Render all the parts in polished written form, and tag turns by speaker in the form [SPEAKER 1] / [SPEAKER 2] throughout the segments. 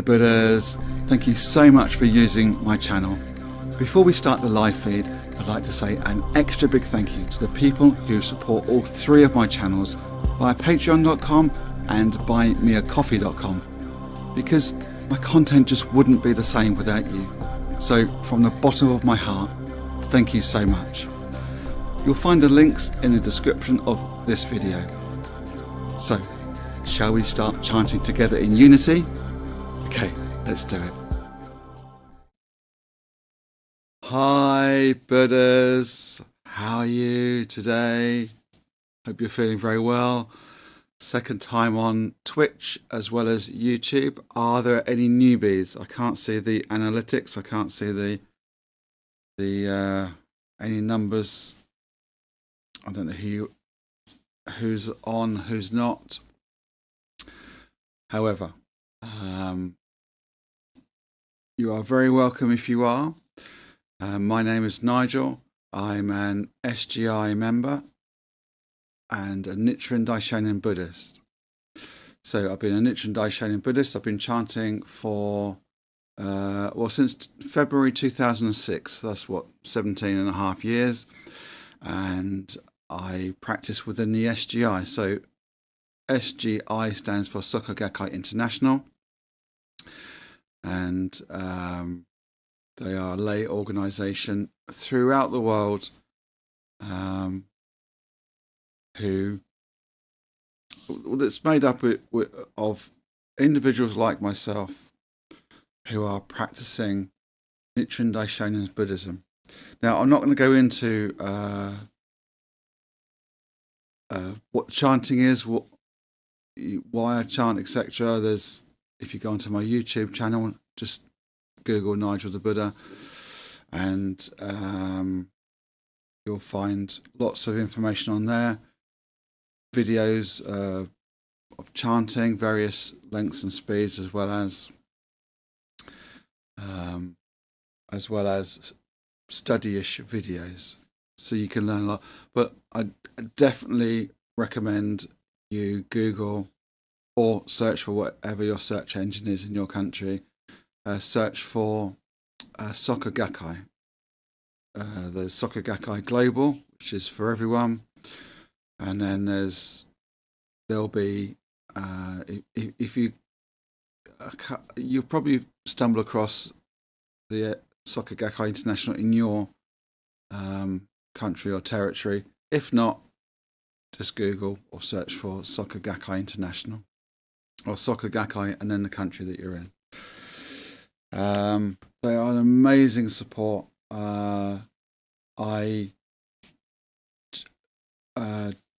[SPEAKER 1] Buddhas, thank you so much for using my channel. Before we start the live feed, I'd like to say an extra big thank you to the people who support all three of my channels via patreon.com and buymeacoffee.com, because my content just wouldn't be the same without you. So from the bottom of my heart, thank you so much. You'll find the links in the description of this video. So, shall we start chanting together in unity? Okay, let's do it. Hi Buddhas, how are you today? Hope you're feeling very well. Second time on Twitch as well as YouTube. Are there any newbies? I can't see the analytics. I can't see the any numbers. I don't know who's on, who's not. However, you are very welcome if you are. My name is Nigel. I'm an SGI member and a Nichiren Daishonin Buddhist. So I've been a Nichiren Daishonin Buddhist. I've been chanting for, since February 2006. That's 17 and a half years. And I practice within the SGI. So SGI stands for Soka Gakkai International. And they are a lay organisation throughout the world that's made up of individuals like myself who are practicing Nichiren Daishonin Buddhism. Now, I'm not going to go into what chanting is, why I chant, etc. If you go onto my YouTube channel, just Google Nigel the Buddha, and you'll find lots of information on there. Videos of chanting, various lengths and speeds, as well as study-ish videos, so you can learn a lot. But I definitely recommend you Google or search for whatever your search engine is in your country. Search for Soka Gakkai. There's Soka Gakkai Global, which is for everyone, and then there'll be if you'll probably stumble across the Soka Gakkai International in your country or territory. If not, just Google or search for Soka Gakkai International or Soka Gakkai and then the country that you're in. They are an amazing support. I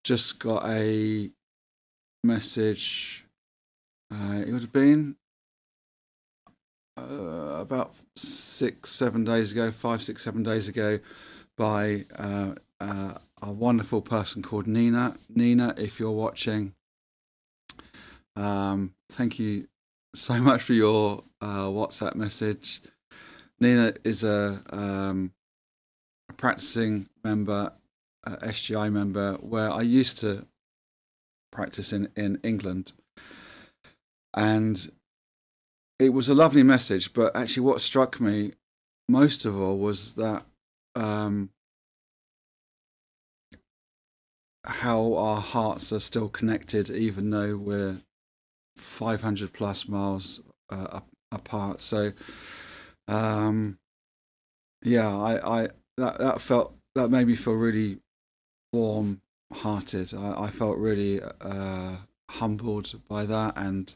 [SPEAKER 1] just got a message. It would have been about 5, 6, 7 days ago, by a wonderful person called Nina. Nina, if you're watching, thank you so much for your WhatsApp message. Nina is a practicing member, SGI member, where I used to practice in England. And it was a lovely message, but actually what struck me most of all was that how our hearts are still connected, even though we're 500 plus miles apart. So that made me feel really warm hearted. I felt really humbled by that, and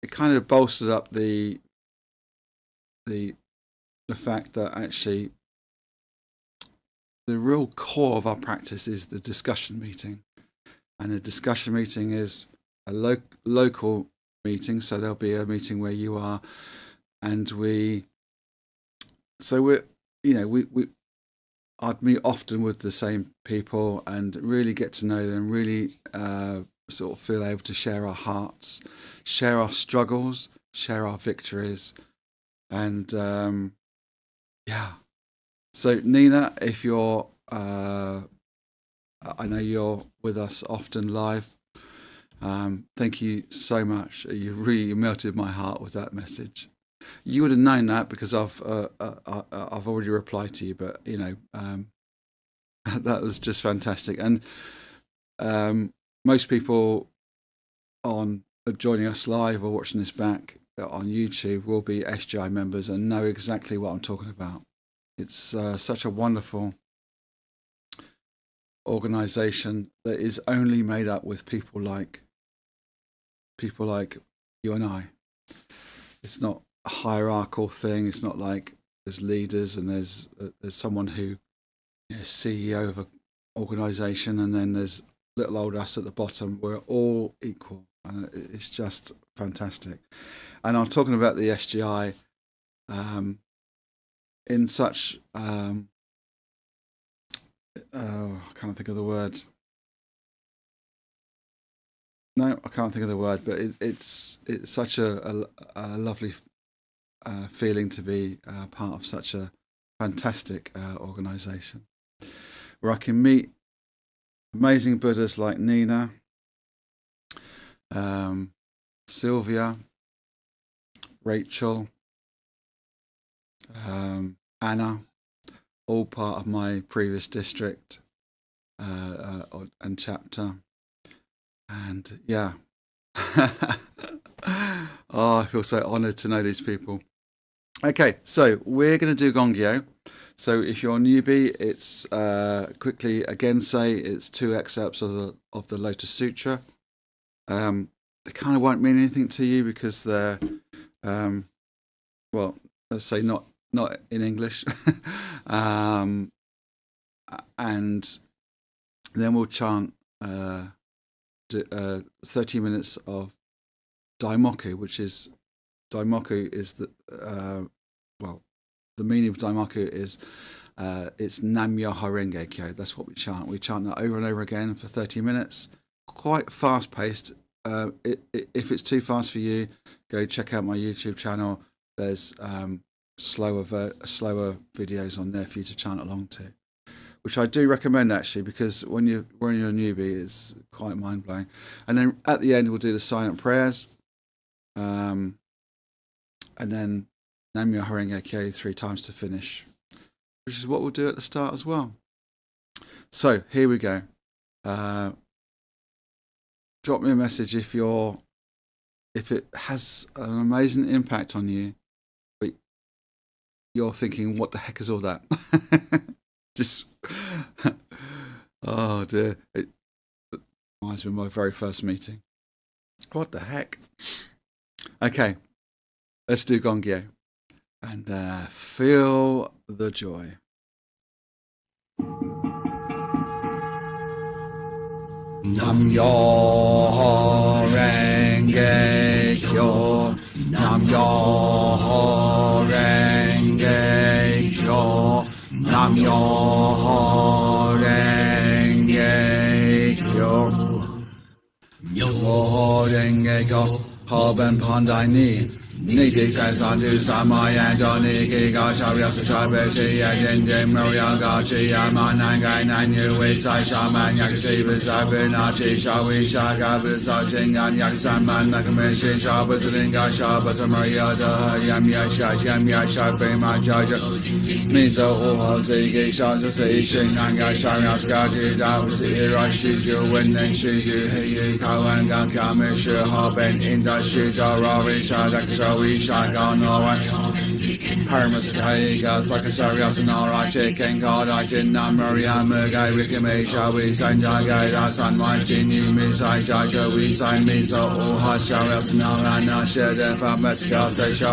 [SPEAKER 1] it kind of bolstered up the fact that actually the real core of our practice is the discussion meeting, and the discussion meeting is a local meeting. So there'll be a meeting where you are, and I'd meet often with the same people and really get to know them, really sort of feel able to share our hearts, share our struggles, share our victories. And so Nina, if you're I know you're with us often live, Thank you so much. You really melted my heart with that message. You would have known that because I've already replied to you, but that was just fantastic. And most people on joining us live or watching this back on YouTube will be SGI members and know exactly what I'm talking about. It's such a wonderful organization that is only made up with people like you and I. It's not a hierarchical thing. It's not like there's leaders and there's someone who, CEO of an organization, and then there's little old us at the bottom. We're all equal, and it's just fantastic. And I'm talking about the SGI in such I can't think of the word. No, I can't think of the word, but it's such a lovely feeling to be part of such a fantastic organisation, where I can meet amazing Buddhists like Nina, Sylvia, Rachel, Anna, all part of my previous district and chapter. And yeah, I feel so honoured to know these people. Okay, so we're going to do Gongyo. So if you're a newbie, it's quickly again say it's 2 excerpts of the Lotus Sutra. They kind of won't mean anything to you because they're well, let's say not in English. And then we'll chant 30 minutes of Daimoku, which is the meaning of Daimoku is it's Nam Myoho Renge Kyo. That's what we chant. We chant that over and over again for 30 minutes. Quite fast paced. If it's too fast for you, go check out my YouTube channel. There's slower videos on there for you to chant along to, which I do recommend actually, because when you're a newbie, it's quite mind blowing. And then at the end, we'll do the silent prayers, and then Nam Myoho Renge Kyo 3 times to finish, which is what we'll do at the start as well. So here we go. Drop me a message if it has an amazing impact on you, but you're thinking, what the heck is all that? Just, oh dear. It reminds me of my very first meeting. What the heck? Okay, let's do Gongyo and feel the joy. Nam Myoho Renge Kyo, Nam Myoho Renge Kyo, Nam Myoho Renge Kyo, Myoho Renge Kyo, Hoben Pandai Ni. Niti Sandu Samayan Doni Giga Sharia Shabe Chia Jen Maria Gachi Manangai Nanu Sai Shaman Yakashi Sabinachi Shawi Shaka Bisajingan Yaksaman Nakamishi Shabazinga Shabas Maria Yamya Shabe Majaja Miso Ohazi Shaza Sation Nanga Sharia Skaji Dawsi Rashi when then Shiju Hey Kawan Gakamish Haben Indashi Jarari Shadak we shall go no one. Paramaskaiga, Sakasari Asanara, Chicken God, I did not Maria Murgai, Rikame, shall we sign Jagai, San Martin, Misai Jaja, we sign Miso, Oha, Sharasanara, Nasha, the Famaska, Sesha.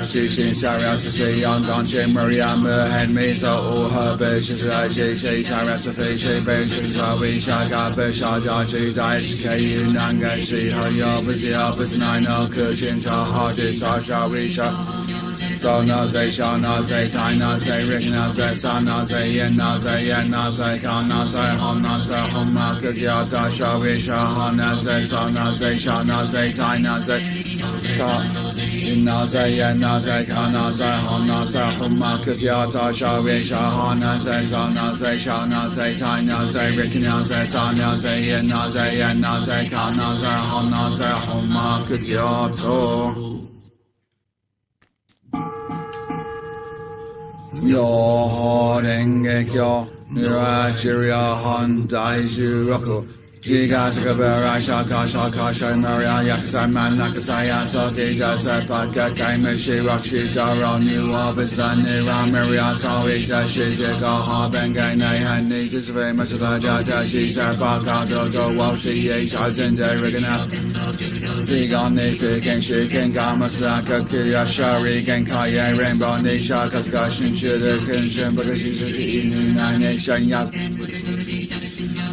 [SPEAKER 1] Shishin, Sharasa, Young Donche, Maria Murhead, Miso, Oha, Beshai, Jay, Sharasa, Fishy, Beshai, we shall go, Beshai, Jaji, Diet, Kayu, Nanga, Shi, Hayabas, Nino, Kushin, Chaha, Sasha, we shall. So na say, sha na say, tai na say, rik na say, sa na say, yen na say, yen na say, ka na say, hon na say, hon ma kukya da sha we sha ha na say, sa na say, sha na say, tai na say, sa yin na say, yen na say, ka na say, hon na say, hon ma kukya da sha we sha ha na say, sa na say, sha na say, tai na say, rik na say, sa na say, yen na say, ka na say, hon ma kukya da. Myoho Renge Kyo, Nirachirya Han Daiju Roku, Jiga Takabara Shaka Shaka Shamaria Yakusai Man Nakasaya Soki Jasa Paka Kaimashi Rakshi Dara New Obisla Nira Maria Kawi Dashi Jiga Habenga Nahan Nijis Very much of the Jaji Sabaka Dogo Washi Ye Shazin Derigana Zigon Nifi Genshi Gengamasaka Kuya Shari Genkaya Rainbow Nisha Kaskashin Shuda Kinshin Bagashi Inu Nine Shanyak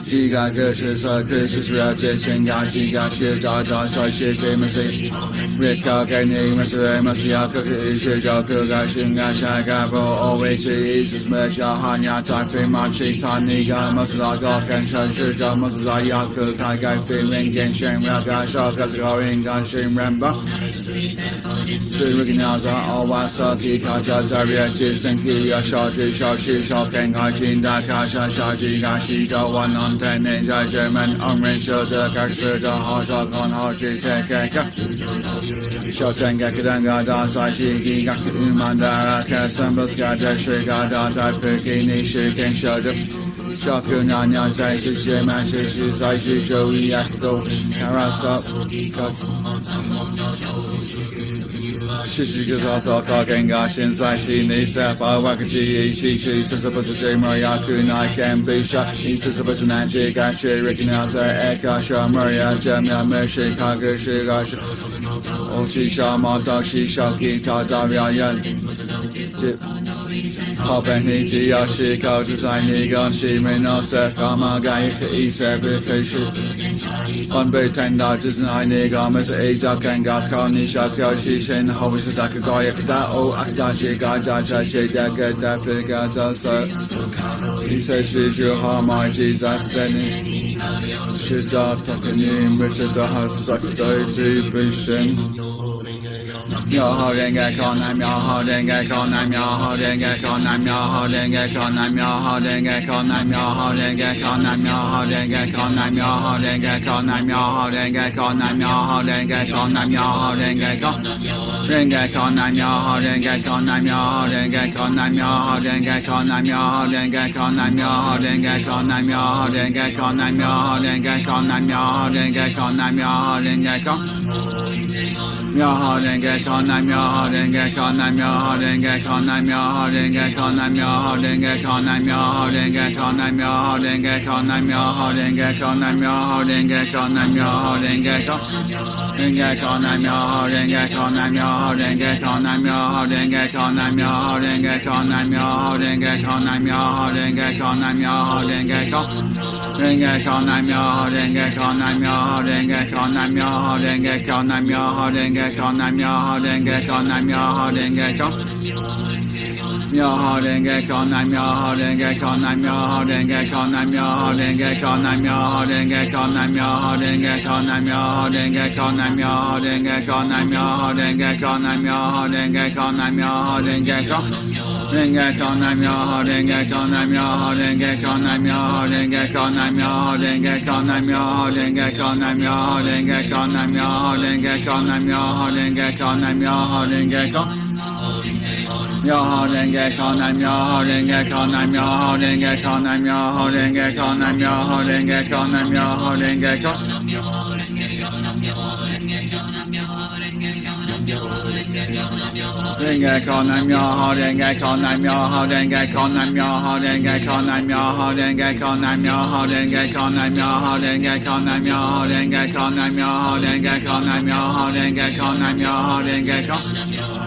[SPEAKER 1] Jiga Gershis Christus Raja Senga Jiga Shida Da Sashi Famasi Rika Gani Masare Masiaka Ishijaku Gashinga Shagabo Oichi Isis Meja Hanya Tafi Machi Taniga Masalaga Kensha Shida Masalayaku Kagai Feeling Genshin Raga Shakas Going Ganshin Ramba Suriginaza Awasaki Kaja Zaria Jisenki Yashaji Shashi Shoken Hajinda Kasha Shaji Gashida One on Ten Ninja German Umrinsho the Kaksuda Haja Kon Haji Tekeka Shotenga Kadanga Da Saji Gigaku Mandara Kasambas Gada Shigada Tapuki Nishi Kenshoda Shaku Nanya Zai Shima Shishi Zai Joey Yakko Karasop Shishigazasa Kagenga Shinsai Nisa Wakaji Ishi Sisabasa Mariaku Naikan Bisha Isabasa Nanji Gachi Rikinaza Eka Shamaria Jamia Meshi Kaga Shigasha Ochi Shama Dashi Shaki Tadaria Yan Hopeni Jiyashi Kaji Nigan Shiminasa Kamagaika Isa Bikashi Onbe Tenda Disney Nigamas Aja Kanga Kani Shaka Shishin Hovis Dakagaya Kadao Akdachi Gadaja Chedaga Dafiga Dasa Isa Shiju Hama Jesus Seni Shida Takani Richard Sakdo Bishin Myoho Renge Kyo, Nam Myoho Renge Kyo, Nam Myoho Renge Kyo, Nam Myoho Renge Kyo, Nam Myoho Renge Kyo, Nam Myoho Renge Kyo, Nam Myoho Renge Kyo, Nam Myoho Renge Kyo, Nam Myoho Renge Kyo, Nam Myoho Renge Kyo, Nam Myoho Renge Kyo, Renge Kyo, Nam Myoho Renge Kyo, Nam Myoho Renge Kyo, Nam Myoho Renge Kyo, Nam Myoho Renge Kyo, Nam Myoho Renge Kyo, Nam Myoho Renge Kyo, Nam Myoho Renge Kyo, Nam Myoho Renge Kyo, Nam Myoho Renge Kyo, Myoho Renge Kyo, Nam Myoho Renge Kyo, Nam Myoho Renge Kyo, Nam Myoho Renge Kyo, Nam Myoho Renge Kyo, Nam Myoho Renge Kyo, Nam Myoho Renge Kyo, Nam Myoho Renge Kyo, Nam Myoho Renge Kyo, Nam Myoho Renge Kyo, Renge Kyo, Nam Myoho Renge Kyo, Nam Myoho Renge Kyo, Nam Myoho Renge Kyo, Nam Myoho Renge Kyo, Nam Myoho Renge Kyo, Nam Myoho Renge Kyo, Nam Myoho Renge Kyo, Renge Kyo, Nam Myoho Renge Kyo, Nam Myoho Renge Kyo, Nam Myoho Renge Kyo, Nam Myoho Renge Kyo, Nam Myoho Renge Kyo, Nam Myoho Renge Kyo, Myoho Renge Kyo, Nam Myoho Renge Kyo, Nam Myoho Renge Kyo, Nam Myoho Renge Kyo, Nam Myoho Renge Kyo, Nam Myoho Renge Kyo, Nam Myoho Renge Kyo, Nam Myoho Renge Kyo, Nam Myoho Renge Kyo, Nam Myoho Renge Kyo, Nam Myoho Renge Kyo, Renge Kyo, Nam Myoho Renge Kyo, Nam Myoho Renge Kyo, Nam Myoho Renge Kyo, Nam Myoho Renge Kyo, Nam Myoho Renge Kyo, Nam Myoho Renge Kyo, Nam Myoho Renge Kyo, Nam Myoho Renge Kyo, Nam Myoho Renge Kyo, Myoho Renge Kyo, Nam Myoho Renge Kyo, Nam Myoho Renge Kyo, Nam Myoho Renge Kyo, Nam Myoho Renge Kyo, Nam Myoho Renge Kyo, Renge Kyo, Nam Myoho Renge Kyo, Nam Myoho Renge Kyo, Nam Myoho Renge Kyo, Nam Myoho Renge Kyo, Nam Myoho Renge Kyo, Nam Myoho Renge Kyo, Nam Myoho Renge Kyo, Nam Myoho Renge Kyo, Nam Myoho Renge Kyo, Nam Myoho Renge Kyo,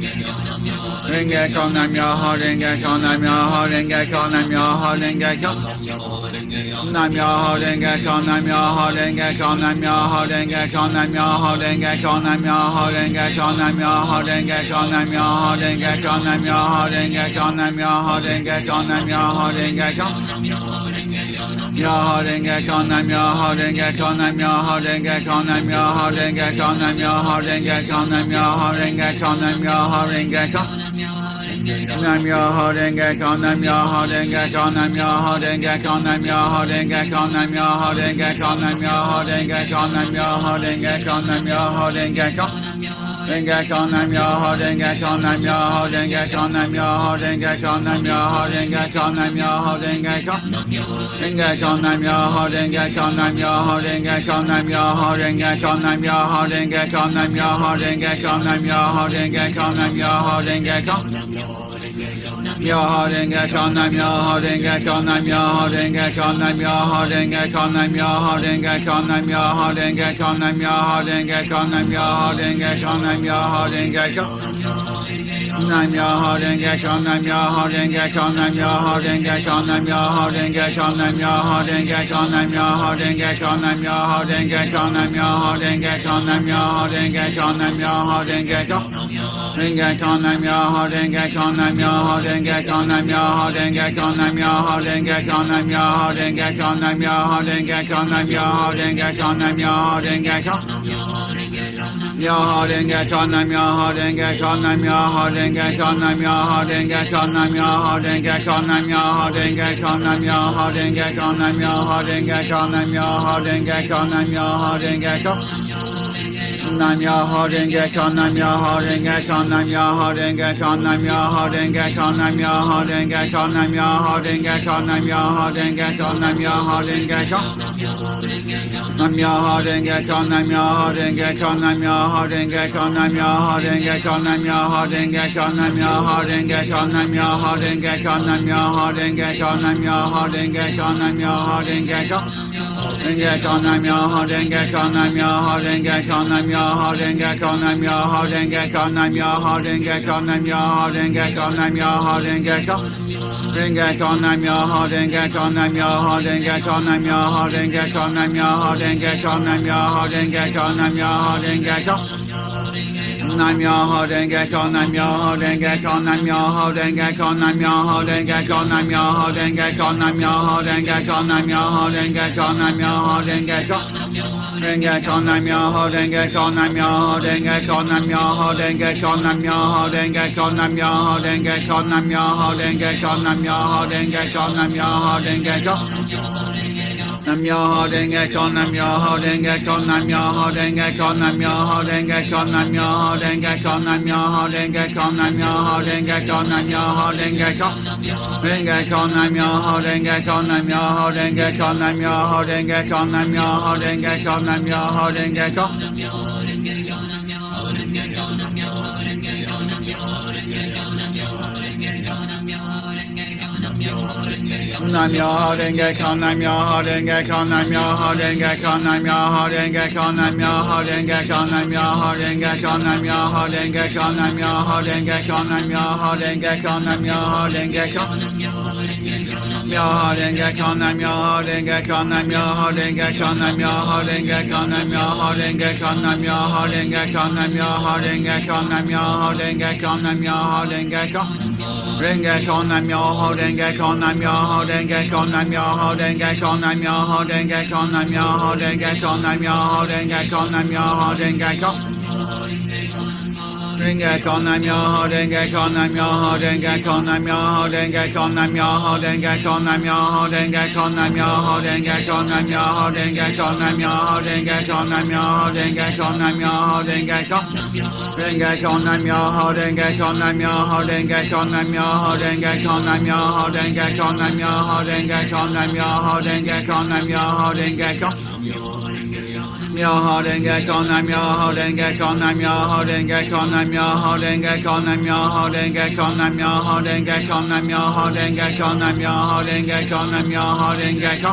[SPEAKER 1] Renge Kyo, Nam Myoho Renge Kyo, Nam Myoho Renge Kyo, Nam Myoho Renge Kyo. Nam Myoho Renge Kyo, Nam Myoho Renge Kyo, Nam Myoho Renge Kyo, Nam Myoho Renge Kyo, Nam Myoho Renge Kyo, Nam Myoho Renge Kyo, Nam Myoho Renge Kyo, Nam Myoho Renge Kyo, Nam Myoho Renge Kyo, Nam Myoho Renge Kyo. Myoho Renge Kyo, Nam Myoho Renge Kyo, Nam Myoho Renge Kyo, Nam Myoho Renge Kyo, Nam Myoho Renge Kyo, Nam Myoho Renge Kyo, Nam Myoho Renge Kyo. Nam Myoho Renge Kyo, Nam Myoho Renge Kyo, Nam Myoho Renge Kyo, Nam Myoho Renge Kyo, Nam Myoho Renge Kyo, Nam Myoho Renge Kyo, Nam Myoho Renge Kyo, Nam Myoho Renge Kyo. Renge Kyo, Nam Myoho Renge Kyo, Nam Myoho Renge Kyo, Nam Myoho Renge Kyo, Nam Myoho Renge Kyo, Nam Myoho Renge Kyo. Renge Kyo, Nam Myoho Renge Kyo, Nam Myoho Renge Kyo, Nam Myoho Renge Kyo, Nam Myoho Renge Kyo, Nam Myoho Renge Kyo, Nam Myoho Renge Kyo, Nam Myoho Renge Kyo. Myoho Renge Kyo, Nam Myoho Renge Kyo, Nam Myoho Renge Kyo, Nam Myoho Renge Kyo, Nam Myoho Renge Kyo, Nam Myoho Renge Kyo, Nam Myoho Renge Kyo, Nam Myoho Renge Kyo, Nam Myoho Renge Kyo. Nam Myoho Renge Kyo, Nam Myoho Renge Kyo, Nam Myoho Renge Kyo, Nam Myoho Renge Kyo, Nam Myoho Renge Kyo, Nam Myoho Renge Kyo, Nam Myoho Renge Kyo, Nam Myoho Renge Kyo, Nam Myoho Renge Kyo, Nam Myoho Renge Kyo. Renge Kyo, Nam Myoho Renge Kyo, Nam Myoho Renge Kyo, Nam Myoho Renge Kyo, Nam Myoho Renge Kyo, Nam Myoho Renge Kyo, Nam Myoho Renge Kyo, Nam Myoho Renge Kyo, Nam Myoho Renge Kyo. Myoho Renge Kyo, Nam Myoho Renge Kyo, Nam Myoho Renge Kyo, Nam Myoho Renge Kyo, Nam Myoho Renge Kyo, Nam Myoho Renge Kyo, Nam Myoho Renge Kyo, Nam Myoho Renge Kyo, Nam Myoho Renge Kyo, Nam Myoho Renge Kyo. Nam Myoho Renge Kyo, Nam Myoho Renge Kyo, Nam Myoho Renge Kyo, Nam Myoho Renge Kyo, Nam Myoho Renge Kyo, Nam Myoho Renge Kyo, Nam Myoho Renge Kyo, Nam Myoho Renge Kyo. Nam Myoho Renge Kyo, Nam Myoho Renge Kyo, Nam Myoho Renge Kyo, Nam Myoho Renge Kyo, Nam Myoho Renge Kyo, Nam Myoho Renge Kyo, Nam Myoho Renge Kyo, Nam Myoho Renge Kyo, Nam Myoho Renge Kyo, Nam Myoho Renge Kyo. Renge Kyo, Nam Myoho Renge Kyo, Nam Myoho Renge Kyo, Nam Myoho Renge Kyo, Nam Myoho Renge Kyo, Nam Myoho Renge Kyo, Nam Myoho Renge Kyo, Nam Myoho Renge Kyo. Renge Kyo, Nam Myoho Renge Kyo, Nam Myoho Renge Kyo, Nam Myoho Renge Kyo, Nam Myoho Renge Kyo, Nam Myoho Renge Kyo, Nam Myoho Renge Kyo. Nam Myoho Renge Kyo, Nam Myoho Renge Kyo, Nam Myoho Renge Kyo, Nam Myoho Renge Kyo, Nam Myoho Renge Kyo, Nam Myoho Renge Kyo, Nam Myoho Renge Kyo, Nam Myoho Renge Kyo. Renge Kyo, Nam Myoho Renge Kyo, Nam Myoho Renge Kyo, Nam Myoho Renge Kyo, Nam Myoho Renge Kyo, Nam Myoho Renge Kyo, Nam Myoho Renge Kyo, Nam Myoho Renge Kyo, Nam Myoho Renge Kyo. Nam Myoho Renge Kyo, Nam Myoho Renge Kyo, Nam Myoho Renge Kyo, Nam Myoho Renge Kyo, Nam Myoho Renge Kyo, Nam Myoho Renge Kyo, Nam Myoho Renge Kyo, Nam Myoho Renge Kyo. Renge Kyo, Nam Myoho Renge Kyo, Nam Myoho Renge Kyo, Nam Myoho Renge Kyo, Nam Myoho Renge Kyo, Nam Myoho Renge Kyo. Nam Myoho Renge Kyo, Nam Myoho Renge Kyo, Nam Myoho Renge Kyo, Nam Myoho Renge Kyo, Nam Myoho Renge Kyo, Nam Myoho Renge Kyo, Nam Myoho Renge Kyo, Nam Myoho Renge Kyo, Nam Myoho Renge Kyo, Nam Myoho Renge Kyo. Myoho Renge Kyo, Nam Myoho Renge Kyo, Nam Myoho Renge Kyo, Nam Myoho Renge Kyo, Nam Myoho Renge Kyo, Nam Myoho Renge Kyo, Nam Myoho Renge Kyo, Nam Myoho Renge Kyo, Nam Myoho Renge Kyo. Renge Kyo, Nam Myoho Renge Kyo, Nam Myoho Renge Kyo, Nam Myoho Renge Kyo, Nam Myoho Renge Kyo, Nam Myoho Renge Kyo, Nam Myoho Renge Kyo, Nam Myoho Renge Kyo. Renge Kyo, Nam Myoho Renge Kyo, Nam Myoho Renge Kyo, Nam Myoho Renge Kyo, Nam Myoho Renge Kyo, Nam Myoho Renge Kyo, Nam Myoho Renge Kyo, Nam Myoho Renge Kyo, Nam Myoho Renge Kyo, Nam Myoho Renge Kyo, Nam Myoho Renge Kyo. Renge Kyo, Nam Myoho Renge Kyo, Nam Myoho Renge Kyo, Nam Myoho Renge Kyo, Nam Myoho Renge Kyo, Nam Myoho Renge Kyo, Nam Myoho Renge Kyo, Nam Myoho Renge Kyo. Myoho Renge Kyo, Nam Myoho Renge Kyo, Nam Myoho Renge Kyo, Nam Myoho Renge Kyo, Nam Myoho Renge Kyo, Nam Myoho Renge Kyo, Nam Myoho Renge Kyo, Nam Myoho Renge Kyo, Nam Myoho Renge Kyo.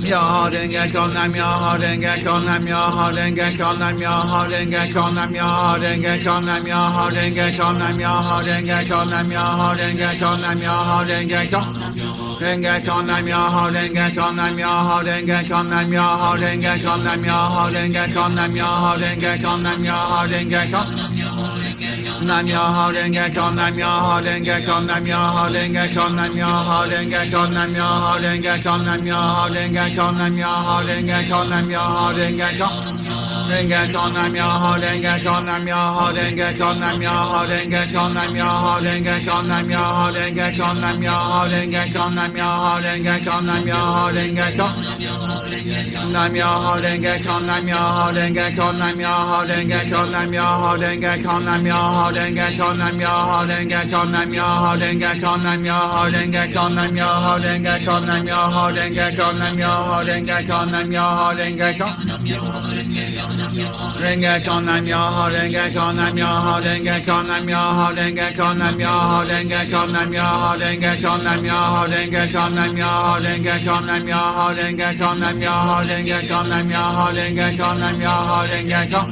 [SPEAKER 1] Myoho Renge Kyo, Nam Myoho Renge Kyo, Nam Myoho Renge Kyo, Nam Myoho Renge Kyo, Nam Myoho Renge Kyo, Nam Myoho Renge Kyo, Nam Myoho Renge Kyo, Nam Myoho Renge Kyo, Nam Myoho Renge Kyo. Renge Kyo, Nam Myoho Renge Kyo, Nam Myoho Renge Kyo, Nam Myoho Renge Kyo, Nam Myoho Renge Kyo, Nam Myoho Renge Kyo, Nam Myoho Renge Kyo. Nam Myoho Renge Kyo, Nam Myoho Renge Kyo, Nam Myoho Renge Kyo, Nam Myoho Renge Kyo, Nam Myoho Renge Kyo, Nam Myoho Renge Kyo, Nam Myoho Renge Kyo, Nam Myoho Renge Kyo. Renge Kyo, Nam Myoho Renge Kyo, Nam Myoho Renge Kyo, Nam Myoho Renge Kyo, Nam Myoho Renge Kyo, Nam Myoho Renge Kyo, Nam Myoho Renge Kyo, Nam Myoho Renge Kyo, Nam Myoho Renge Kyo. Nam Myoho Renge Kyo, Nam Myoho Renge Kyo, Nam Myoho Renge Kyo, Nam Myoho Renge Kyo, Nam Myoho Renge Kyo, Nam Myoho Renge Kyo, Nam Myoho Renge Kyo, Nam Myoho Renge Kyo, Nam Myoho Renge Kyo, Nam Myoho Renge Kyo, Nam Myoho Renge Kyo, Nam Myoho Renge Kyo. Renge Kyo, Nam Myoho Renge Kyo, Nam Myoho Renge Kyo, Nam Myoho Renge Kyo, Nam Myoho Renge Kyo, Nam Myoho Renge Kyo, Nam Myoho Renge Kyo, Nam Myoho Renge Kyo, Nam Myoho Renge Kyo, Nam Myoho Renge Kyo, Nam Myoho Renge Kyo, Nam Myoho Renge Kyo.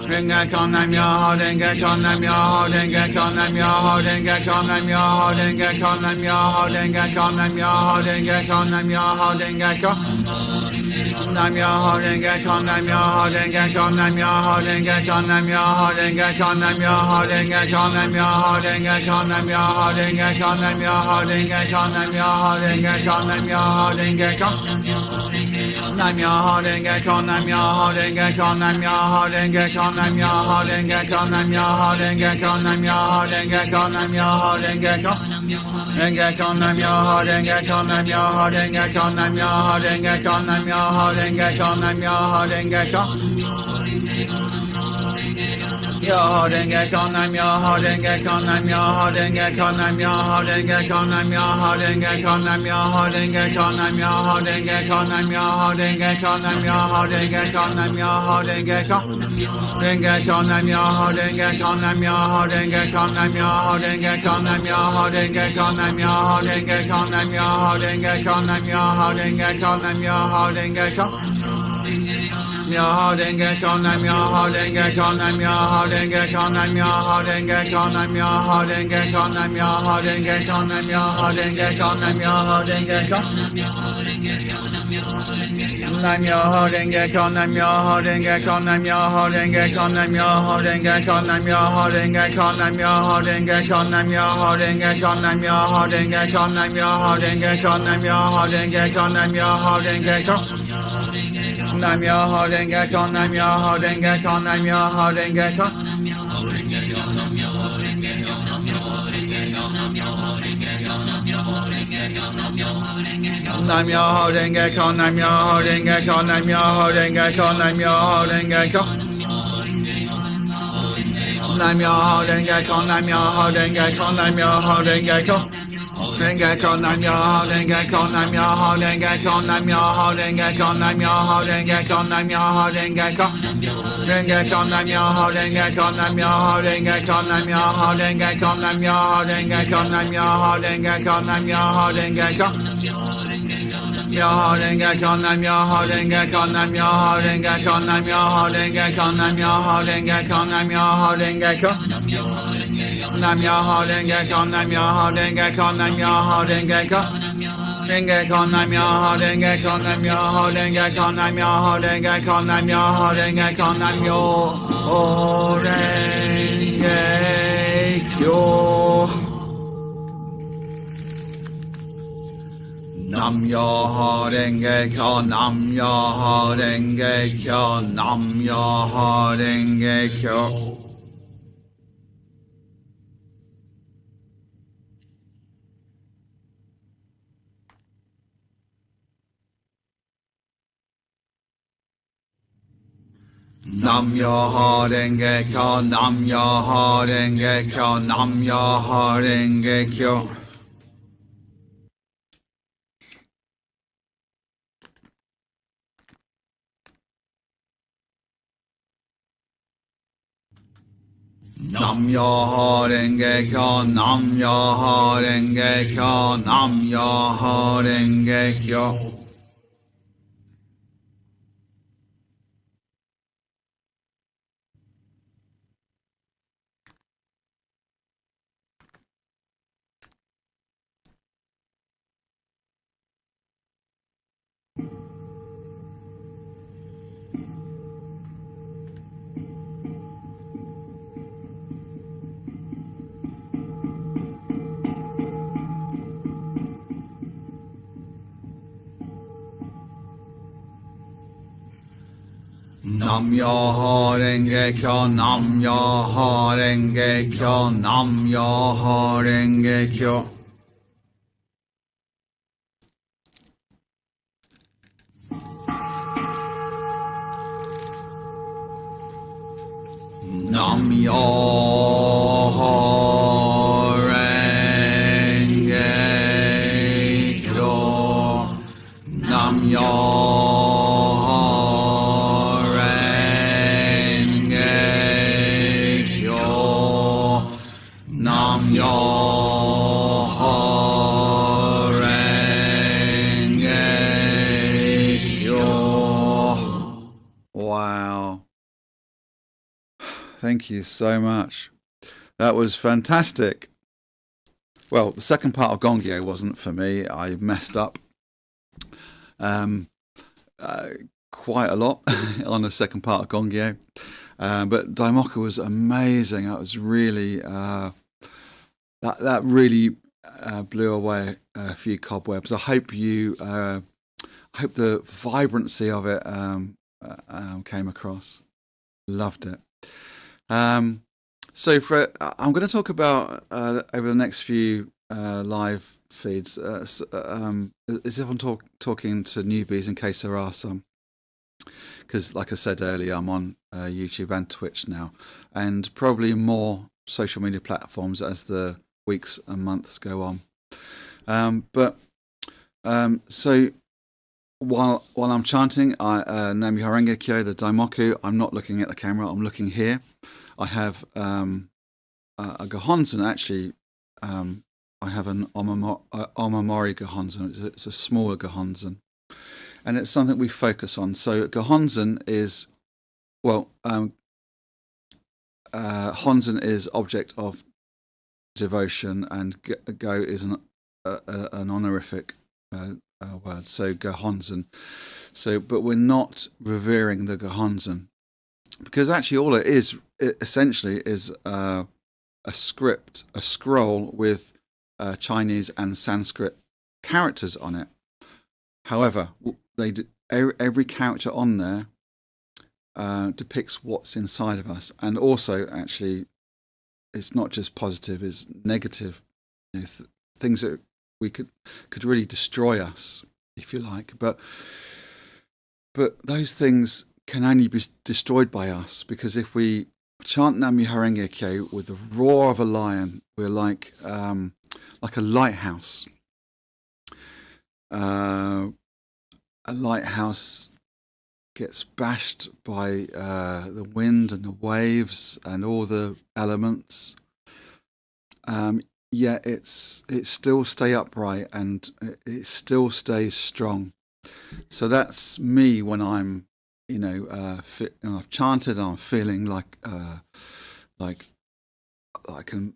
[SPEAKER 1] Renge Kyo, Nam Myoho Renge Kyo, Nam Myoho Renge Kyo, Nam Myoho Renge Kyo, Nam Myoho Renge Kyo, Nam Myoho Renge Kyo, Nam Myoho Renge Kyo, Nam Myoho Renge Kyo. Nam Myoho Renge Kyo, Nam Myoho Renge Kyo, Nam Myoho Renge Kyo, Nam Myoho Renge Kyo, Nam Myoho Renge Kyo, Nam Myoho Renge Kyo, Nam Myoho Renge Kyo, Nam Myoho Renge Kyo, Nam Myoho Renge Kyo, Nam Myoho Renge Kyo. Nam Myoho Renge Kyo, Nam Myoho Renge Kyo, Nam Myoho Renge Kyo, Nam Myoho Renge Kyo, Nam Myoho Renge Kyo, Nam Myoho Renge Kyo, Nam Myoho Renge Kyo. Renge Kyo, Nam Myoho Renge Kyo, Nam Myoho Renge Kyo, Nam Myoho Renge Kyo, Nam Myoho Renge Kyo, Nam Myoho Renge Kyo. Myoho Renge Kyo, Nam Myoho Renge Kyo, Nam Myoho Renge Kyo, Nam Myoho Renge Kyo, Nam Myoho Renge Kyo, Nam Myoho Renge Kyo, Nam Myoho Renge Kyo, Nam Myoho Renge Kyo, Nam Myoho Renge Kyo, Nam Myoho Renge Kyo. Renge Kyo, Nam Myoho Renge Kyo, Nam Myoho Renge Kyo, Nam Myoho Renge Kyo, Nam Myoho Renge Kyo, Nam Myoho Renge Kyo, Nam Myoho Renge Kyo, Nam Myoho Renge Kyo, Nam Myoho Renge Kyo. Myoho Renge Kyo, Nam Myoho Renge Kyo, Nam Myoho Renge Kyo, Nam Myoho Renge Kyo, Nam Myoho Renge Kyo, Nam Myoho Renge Kyo, Nam Myoho Renge Kyo, Nam Myoho Renge Kyo. Nam Myoho Renge Kyo, Nam Myoho Renge Kyo, Nam Myoho Renge Kyo, Nam Myoho Renge Kyo, Nam Myoho Renge Kyo, Nam Myoho Renge Kyo, Nam Myoho Renge Kyo, Nam Myoho Renge Kyo, Nam Myoho Renge Kyo, Nam Myoho Renge Kyo, Nam Myoho Renge Kyo. Nam Myoho Renge Kyo, Nam Myoho Renge Kyo, Nam Myoho Renge Kyo. Nam Myoho Renge Kyo, Nam Myoho Renge Kyo, Nam Myoho Renge Kyo, Nam Myoho Renge Kyo, Nam Myoho Renge Kyo, Nam Myoho Renge Kyo. Nam Myoho Renge Kyo, Nam Myoho Renge Kyo, Nam Myoho Renge Kyo, Nam Myoho Renge Kyo. Nam Myoho Renge Kyo, Nam Myoho Renge Kyo, Nam Myoho Renge Kyo. Renge Kyo, Nam Myoho Renge Kyo, Nam Myoho Renge Kyo, Nam Myoho Renge Kyo, Nam Myoho Renge Kyo, Nam Myoho Renge Kyo. Renge Kyo, Nam Myoho Renge Kyo, Nam Myoho Renge Kyo, Nam Myoho Renge Kyo, Nam Myoho Renge Kyo, Nam Myoho Renge Kyo, Nam Myoho Renge Kyo. Myoho Renge Kyo, Nam Myoho Renge Kyo, Nam Myoho Renge Kyo, Nam Myoho Renge Kyo, Nam Myoho Renge Kyo, Nam Myoho Renge Kyo. Nam Myoho Renge Kyo, Nam Myoho Renge Kyo, Nam Myoho Renge Kyo. Renge Kyo, Nam Myoho Renge Kyo, Nam Myoho Renge Kyo, Nam Myoho Renge Kyo, Nam Myoho Renge Kyo, Nam Myoho Renge Kyo. Nam Myoho Renge Kyo, Nam Myoho Renge Kyo, Nam Myoho Renge Kyo. Nam Myoho Renge Kyo, Nam Myoho Renge Kyo, Nam Myoho Renge Kyo. Nam Myoho Renge Kyo, Nam Myoho Renge Kyo, Nam Myoho Renge Kyo. Nam Myoho Renge Kyo, Nam Myoho Renge Kyo, Nam Myoho Renge Kyo. Nam Myoho Renge Kyo, Nam Myoho Renge Kyo, Nam Myoho Renge Kyo. Wow. Thank you so much. That was fantastic. Well, the second part of Gongyo wasn't for me. I messed up quite a lot on the second part of Gongyo. But Daimoku was amazing. That was really that really blew away a few cobwebs. I hope the vibrancy of it came across. Loved it. So I'm going to talk about over the next few live feeds as if I'm talking to newbies, in case there are some, because like I said earlier, I'm on YouTube and Twitch now, and probably more social media platforms as the weeks and months go on. So while I'm chanting Nam Myoho Renge Kyo, the Daimoku, I'm not looking at the camera, I'm looking here. I have a Gohonzon, actually. I have an Omamori Gohonzon. It's a smaller Gohonzon, and it's something we focus on. So Gohonzon is, Honzon is object of devotion, and Go is an honorific word. So Gohonzon. But we're not revering the Gohonzon, because actually all it is essentially is a script, a scroll with Chinese and Sanskrit characters on it. However, every character on there depicts what's inside of us, and also actually it's not just positive, it's negative, things that we could really destroy us, if you like. But those things can only be destroyed by us, because if we chant Nam Myoho Renge Kyo with the roar of a lion, we're like a lighthouse. A lighthouse gets bashed by the wind and the waves and all the elements. Yet it still stay upright, and it still stays strong. So that's me when I'm, fit, and I've chanted, and I'm feeling like I can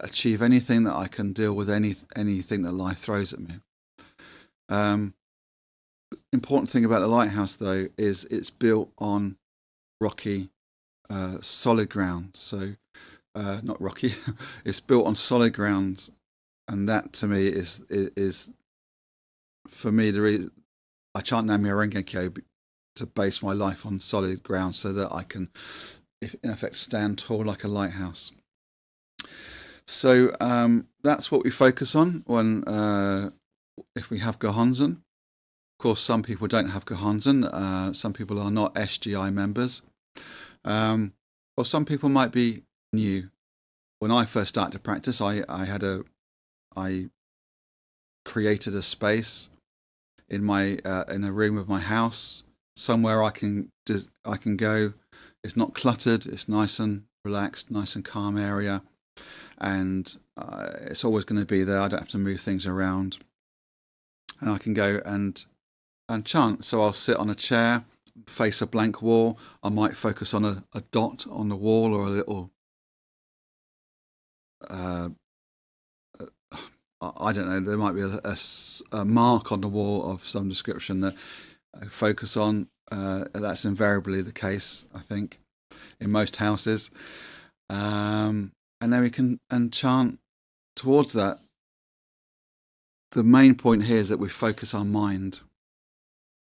[SPEAKER 1] achieve anything, that I can deal with anything that life throws at me. Important thing about the lighthouse, though, is it's built on rocky, solid ground. So not rocky, it's built on solid ground, and that to me is for me the reason I chant Nam Myoho Renge Kyo, to base my life on solid ground, so that I can, in effect, stand tall like a lighthouse. So that's what we focus on when if we have Gohonzon. Of course, some people don't have Gohonzon. Some people are not SGI members, or some people might be new. When I first started to practice, I created a space in a room of my house, somewhere I can go. It's not cluttered. It's nice and relaxed, nice and calm area, and it's always going to be there. I don't have to move things around, and I can go and chant. So I'll sit on a chair, face a blank wall. I might focus on a dot on the wall, or a little I don't know, there might be a mark on the wall of some description that I focus on. That's invariably the case, I think, in most houses. And then we can chant towards that. The main point here is that we focus our mind.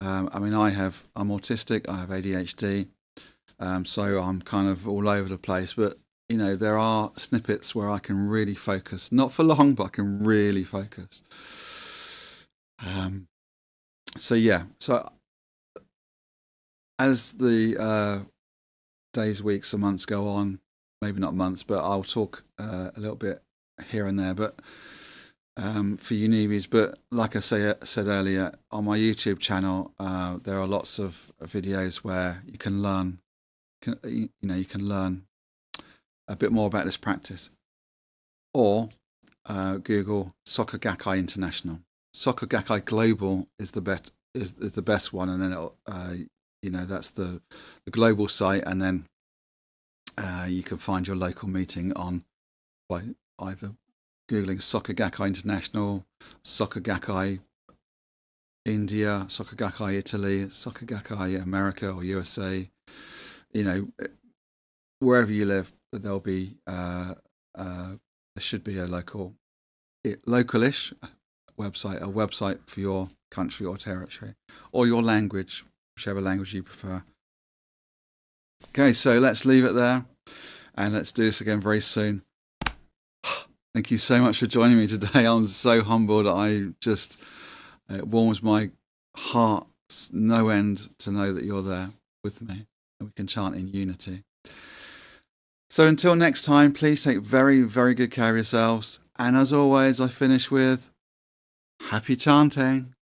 [SPEAKER 1] I'm autistic, I have ADHD, so I'm kind of all over the place. But, there are snippets where I can really focus. Not for long, but I can really focus. So as the days, weeks, and months go on, maybe not months, but I'll talk a little bit here and there. But for you newbies, but like I said earlier, on my YouTube channel, there are lots of videos where you can learn. You can learn a bit more about this practice, or Google Soka Gakkai International. Soka Gakkai Global is the best one, and then it'll, that's the global site, and then you can find your local meeting by either Googling Soka Gakkai International, Soka Gakkai India, Soka Gakkai Italy, Soka Gakkai America or USA. Wherever you live, there'll be there should be a localish website, a website for your country or territory, or your language, whichever language you prefer. Okay, so let's leave it there, and let's do this again very soon. Thank you so much for joining me today. I'm so humbled. It warms my heart no end to know that you're there with me and we can chant in unity. So until next time, please take very, very good care of yourselves. And as always, I finish with happy chanting.